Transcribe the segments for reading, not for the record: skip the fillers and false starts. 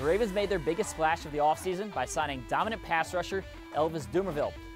The Ravens made their biggest splash of the offseason by signing dominant pass rusher Elvis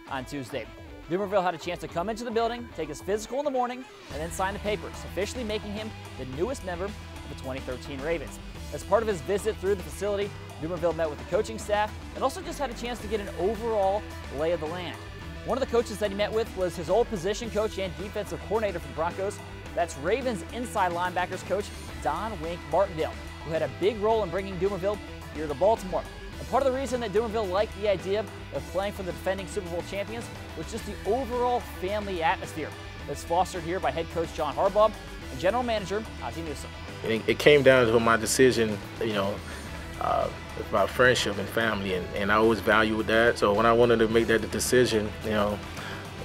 on Tuesday. Dumerville had a chance to come into the building, take his physical in the morning, and then sign the papers, officially making him the newest member of the 2013 Ravens. As part of his visit through the facility, Dumerville met with the coaching staff and also just had a chance to get an overall lay of the land. One of the coaches that he met with was his old position coach and defensive coordinator for the Broncos. That's Ravens inside linebackers coach Don Wink Martindale, who had a big role in bringing Dumerville here to Baltimore. And part of the reason that Dumerville liked the idea of playing for the defending Super Bowl champions was just the overall family atmosphere that's fostered here by head coach John Harbaugh and general manager Ozzie Newsome. It came down to my decision, about friendship and family, and I always valued that. So when I wanted to make that decision,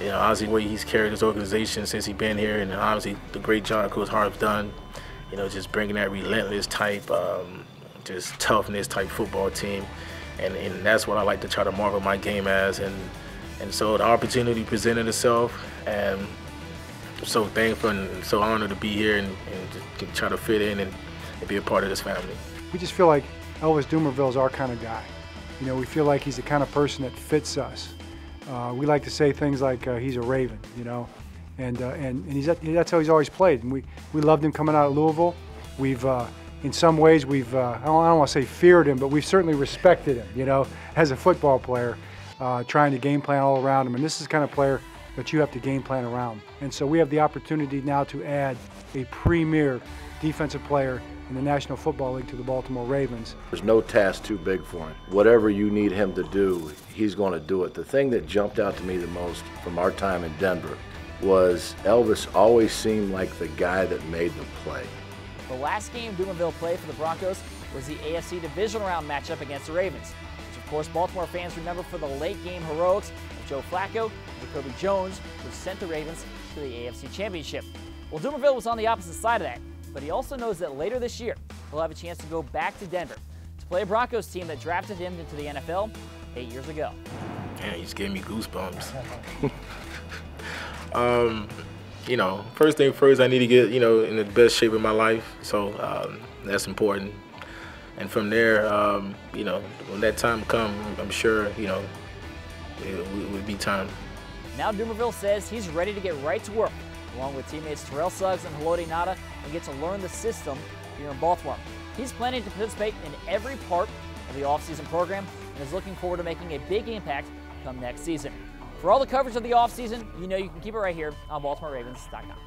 Ozzie, the way he's carried his organization since he's been here, and obviously the great job Coach Hart's done, just bringing that relentless type, just toughness type football team, and that's what I like to try to market my game as, and so the opportunity presented itself, and I'm so thankful and so honored to be here and just try to fit in and be a part of this family. We just feel like Elvis Dumerville is our kind of guy. We feel like he's the kind of person that fits us. We like to say things like he's a Raven, and that's how he's always played. And we loved him coming out of Louisville. We've in some ways, we've, I don't want to say feared him, but we've certainly respected him, as a football player, trying to game plan all around him. And this is the kind of player that you have to game plan around. And so we have the opportunity now to add a premier defensive player in the National Football League to the Baltimore Ravens. There's no task too big for him. Whatever you need him to do, he's going to do it. The thing that jumped out to me the most from our time in Denver was Elvis always seemed like the guy that made the play. The last game Dumerville played for the Broncos was the AFC Divisional Round matchup against the Ravens, which of course Baltimore fans remember for the late game heroics of Joe Flacco and Jacoby Jones, who sent the Ravens to the AFC Championship. Well, Dumerville was on the opposite side of that, but he also knows that later this year he'll have a chance to go back to Denver to play a Broncos team that drafted him into the NFL 8 years ago. Yeah, he just gave me goosebumps. First thing first, I need to get, in the best shape of my life. So that's important. And from there, when that time comes, I'm sure, it would be time. Now Dumerville says he's ready to get right to work, along with teammates Terrell Suggs and Haloti Ngata, and get to learn the system here in Baltimore. He's planning to participate in every part of the offseason program and is looking forward to making a big impact come next season. For all the coverage of the offseason, you can keep it right here on BaltimoreRavens.com.